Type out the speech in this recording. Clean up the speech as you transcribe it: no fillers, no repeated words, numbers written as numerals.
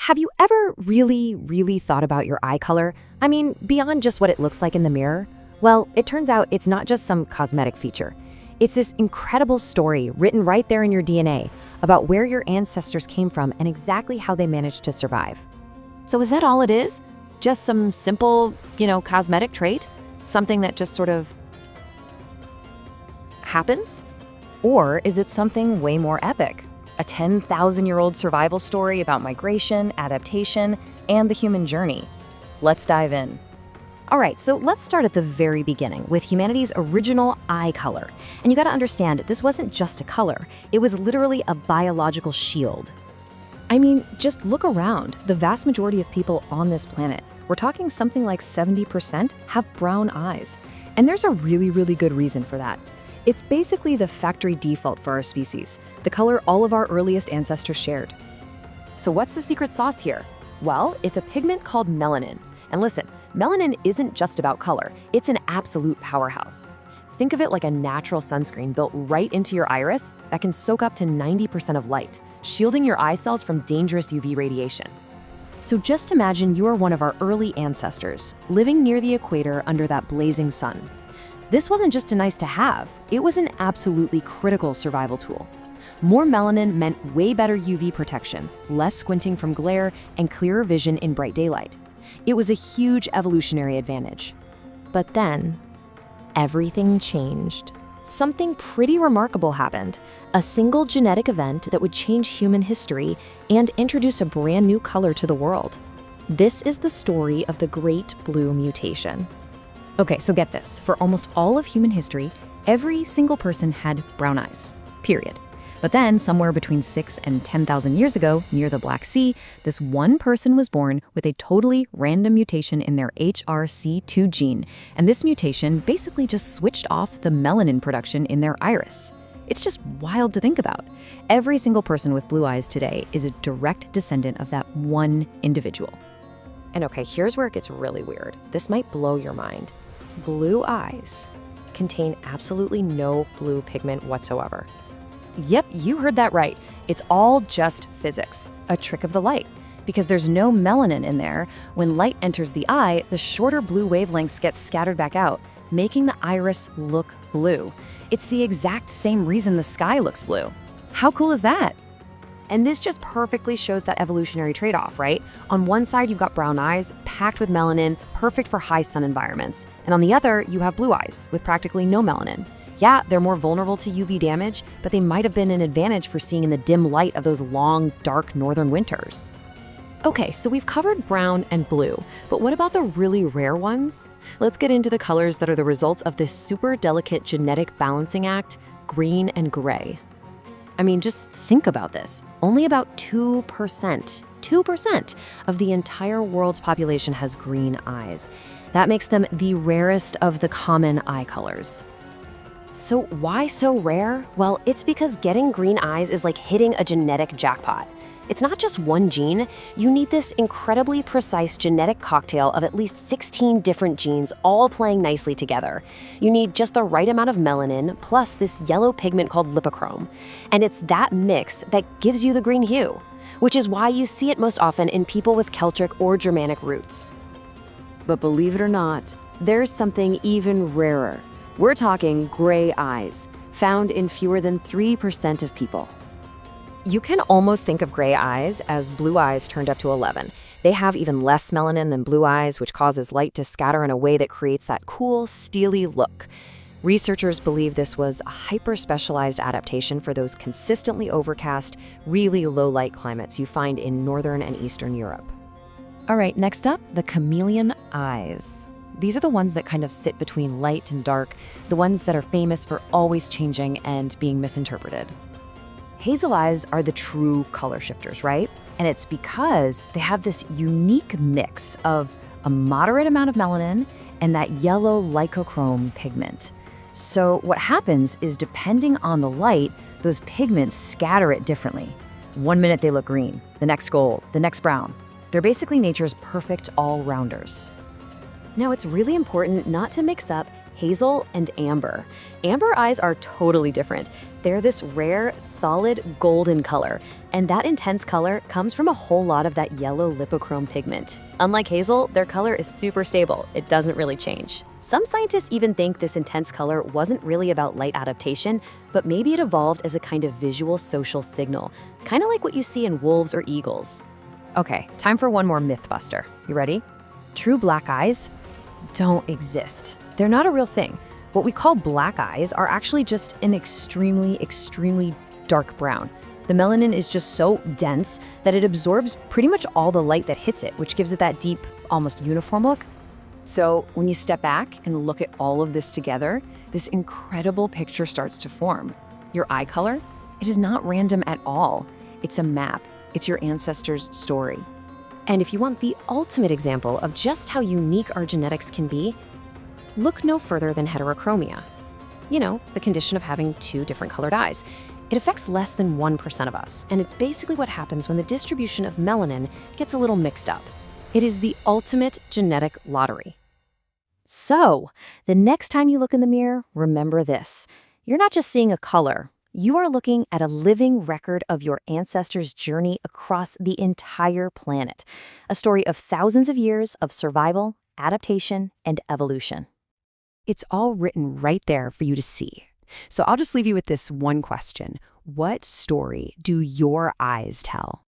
Have you ever really thought about your eye color? I mean, beyond just what it looks like in the mirror? Well, it turns out it's not just some cosmetic feature. It's this incredible story written right there in your DNA about where your ancestors came from and exactly how they managed to survive. So is that all it is? Just some simple, cosmetic trait? Something that just sort of happens? Or is it something way more epic? A 10,000-year-old survival story about migration, adaptation, and the human journey. Let's dive in. All right, so let's start at the very beginning with humanity's original eye color. And you gotta understand, this wasn't just a color. It was literally a biological shield. I mean, just look around. The vast majority of people on this planet, we're talking something like 70%, have brown eyes. And there's a really good reason for that. It's basically the factory default for our species, the color all of our earliest ancestors shared. So what's the secret sauce here? Well, it's a pigment called melanin. And listen, melanin isn't just about color, it's an absolute powerhouse. Think of it like a natural sunscreen built right into your iris that can soak up to 90% of light, shielding your eye cells from dangerous UV radiation. So just imagine you are one of our early ancestors, living near the equator under that blazing sun. This wasn't just a nice to have, it was an absolutely critical survival tool. More melanin meant way better UV protection, less squinting from glare, and clearer vision in bright daylight. It was a huge evolutionary advantage. But then, everything changed. Something pretty remarkable happened, a single genetic event that would change human history and introduce a brand new color to the world. This is the story of the Great Blue Mutation. Okay, so get this. For almost all of human history, every single person had brown eyes, period. But then, somewhere between 6,000 and 10,000 years ago, near the Black Sea, this one person was born with a totally random mutation in their HRC2 gene. And this mutation basically just switched off the melanin production in their iris. It's just wild to think about. Every single person with blue eyes today is a direct descendant of that one individual. And okay, here's where it gets really weird. This might blow your mind. Blue eyes contain absolutely no blue pigment whatsoever. Yep, you heard that right. It's all just physics, a trick of the light. Because there's no melanin in there, when light enters the eye, the shorter blue wavelengths get scattered back out, making the iris look blue. It's the exact same reason the sky looks blue. How cool is that? And this just perfectly shows that evolutionary trade-off, right? On one side, you've got brown eyes, packed with melanin, perfect for high sun environments. And on the other, you have blue eyes, with practically no melanin. Yeah, they're more vulnerable to UV damage, but they might have been an advantage for seeing in the dim light of those long, dark northern winters. Okay, so we've covered brown and blue, but what about the really rare ones? Let's get into the colors that are the results of this super delicate genetic balancing act, green and gray. I mean, just think about this. Only about 2% of the entire world's population has green eyes. That makes them the rarest of the common eye colors. So why so rare? Well, it's because getting green eyes is like hitting a genetic jackpot. It's not just one gene. You need this incredibly precise genetic cocktail of at least 16 different genes all playing nicely together. You need just the right amount of melanin plus this yellow pigment called lipochrome. And it's that mix that gives you the green hue, which is why you see it most often in people with Celtic or Germanic roots. But believe it or not, there's something even rarer. We're talking gray eyes, found in fewer than 3% of people. You can almost think of gray eyes as blue eyes turned up to 11. They have even less melanin than blue eyes, which causes light to scatter in a way that creates that cool, steely look. Researchers believe this was a hyper-specialized adaptation for those consistently overcast, really low-light climates you find in northern and eastern Europe. All right, next up, the chameleon eyes. These are the ones that kind of sit between light and dark, the ones that are famous for always changing and being misinterpreted. Hazel eyes are the true color shifters, right? And it's because they have this unique mix of a moderate amount of melanin and that yellow lycochrome pigment. So what happens is, depending on the light, those pigments scatter it differently. One minute they look green, the next gold, the next brown. They're basically nature's perfect all-rounders. Now, it's really important not to mix up hazel and amber. Amber eyes are totally different. They're this rare, solid golden color, And that intense color comes from a whole lot of that yellow lipochrome pigment. Unlike hazel, their color is super stable. It doesn't really change. Some scientists even think this intense color wasn't really about light adaptation, but maybe it evolved as a kind of visual social signal, kind of like what you see in wolves or eagles. Okay, time for one more myth buster. You ready? True black eyes don't exist. They're not a real thing. What we call black eyes are actually just an extremely, extremely dark brown. The melanin is just so dense that it absorbs pretty much all the light that hits it, which gives it that deep, almost uniform look. So when you step back and look at all of this together, this incredible picture starts to form. Your eye color, it is not random at all. It's a map. It's your ancestors' story. And if you want the ultimate example of just how unique our genetics can be, look no further than heterochromia. You know, the condition of having two different colored eyes. It affects less than 1% of us, and it's basically what happens when the distribution of melanin gets a little mixed up. It is the ultimate genetic lottery. So, the next time you look in the mirror, remember this. You're not just seeing a color. You are looking at a living record of your ancestors' journey across the entire planet. A story of thousands of years of survival, adaptation, and evolution. It's all written right there for you to see. So I'll just leave you with this one question. What story do your eyes tell?